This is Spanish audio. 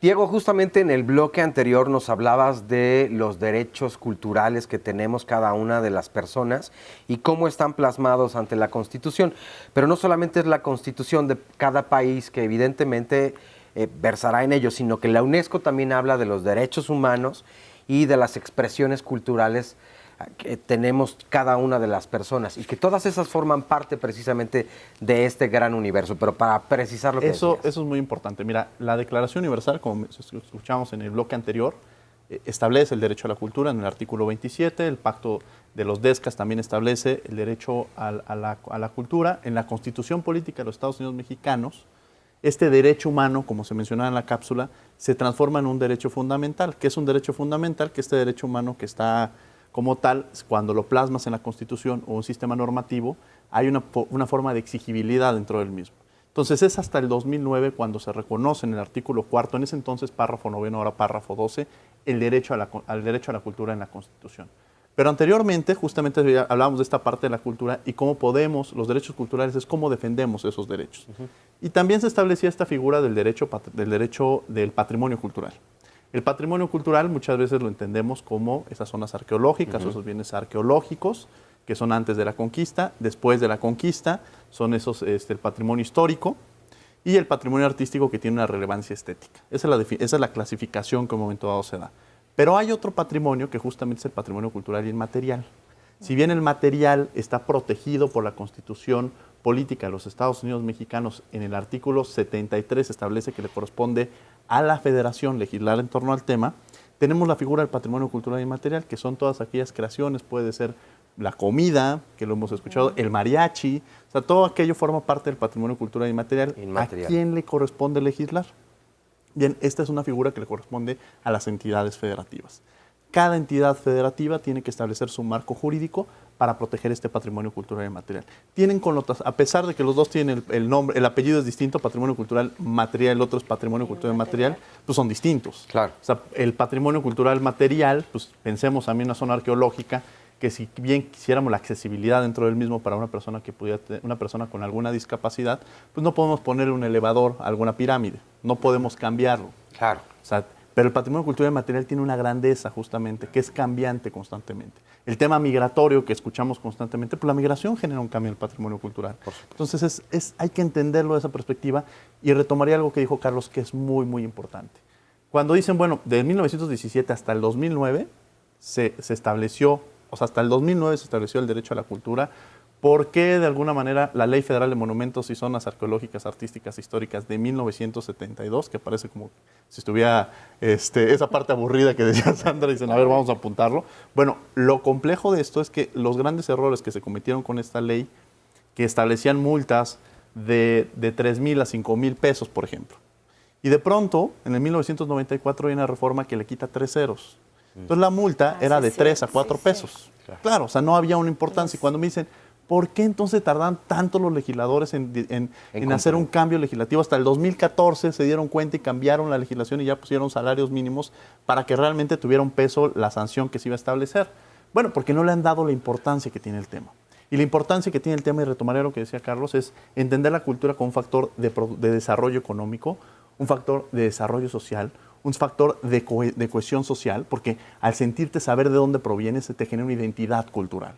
Diego, justamente en el bloque anterior nos hablabas de los derechos culturales que tenemos cada una de las personas y cómo están plasmados ante la Constitución. Pero no solamente es la Constitución de cada país que evidentemente versará en ello, sino que la UNESCO también habla de los derechos humanos y de las expresiones culturales que tenemos cada una de las personas y que todas esas forman parte precisamente de este gran universo. Pero para precisar lo que Eso decías. es muy importante. Mira, la Declaración Universal, como escuchamos en el bloque anterior, establece el derecho a la cultura en el artículo 27, el Pacto de los Descas también establece el derecho a la cultura. En la Constitución Política de los Estados Unidos Mexicanos, este derecho humano, como se mencionaba en la cápsula, se transforma en un derecho fundamental. ¿Qué es un derecho fundamental? Que este derecho humano que está como tal, cuando lo plasmas en la Constitución o un sistema normativo, hay una forma de exigibilidad dentro del mismo. Entonces es hasta el 2009 cuando se reconoce en el artículo 4, en ese entonces párrafo 9, ahora párrafo 12, el derecho al derecho a la cultura en la Constitución. Pero anteriormente, justamente hablábamos de esta parte de la cultura y cómo podemos, los derechos culturales, es cómo defendemos esos derechos. Y también se establecía esta figura del derecho del patrimonio cultural. El patrimonio cultural muchas veces lo entendemos como esas zonas arqueológicas o esos bienes arqueológicos que son antes de la conquista, después de la conquista, son esos, el patrimonio histórico y el patrimonio artístico que tiene una relevancia estética. Esa es la clasificación que en un momento dado se da. Pero hay otro patrimonio que justamente es el patrimonio cultural y inmaterial. Si bien el material está protegido por la Constitución Política de los Estados Unidos Mexicanos, en el artículo 73 establece que le corresponde a la Federación legislar en torno al tema, tenemos la figura del patrimonio cultural y inmaterial, que son todas aquellas creaciones, puede ser la comida, que lo hemos escuchado, el mariachi, o sea, todo aquello forma parte del patrimonio cultural y inmaterial. ¿A quién le corresponde legislar? Bien, esta es una figura que le corresponde a las entidades federativas. Cada entidad federativa tiene que establecer su marco jurídico para proteger este patrimonio cultural y material. Tienen a pesar de que los dos tienen el nombre, el apellido es distinto, patrimonio cultural material, el otro es patrimonio cultural material, pues son distintos. Claro. O sea, el patrimonio cultural material, pues pensemos también en una zona arqueológica, que si bien quisiéramos la accesibilidad dentro del mismo para una persona que pudiera tener, una persona con alguna discapacidad, pues no podemos poner un elevador a alguna pirámide, no podemos cambiarlo. Claro. O sea, pero el patrimonio cultural y material tiene una grandeza justamente, que es cambiante constantemente. El tema migratorio que escuchamos constantemente, pues la migración genera un cambio en el patrimonio cultural. Entonces hay que entenderlo de esa perspectiva y retomaría algo que dijo Carlos que es muy, muy importante. Cuando dicen, bueno, de 1917 hasta el 2009 se estableció, o sea, hasta el 2009 se estableció el derecho a la cultura, porque de alguna manera la Ley Federal de Monumentos y Zonas Arqueológicas, Artísticas, Históricas de 1972, que parece como si estuviera esa parte aburrida que decía Sandra, dicen, a ver, vamos a apuntarlo. Bueno, lo complejo de esto es que los grandes errores que se cometieron con esta ley, que establecían multas de 3,000 a 5,000 pesos, por ejemplo. Y de pronto, en el 1994 hay una reforma que le quita 3 ceros. Entonces la multa era de 3 a 4 pesos. Claro, o sea, no había una importancia. Y cuando me dicen, ¿por qué entonces tardan tanto los legisladores en hacer un cambio legislativo? Hasta el 2014 se dieron cuenta y cambiaron la legislación y ya pusieron salarios mínimos para que realmente tuviera un peso la sanción que se iba a establecer. Bueno, porque no le han dado la importancia que tiene el tema. Y la importancia que tiene el tema, y retomaré lo que decía Carlos, es entender la cultura como un factor de desarrollo económico, un factor de desarrollo social, un factor de cohesión social, porque al sentirte saber de dónde provienes, se te genera una identidad cultural.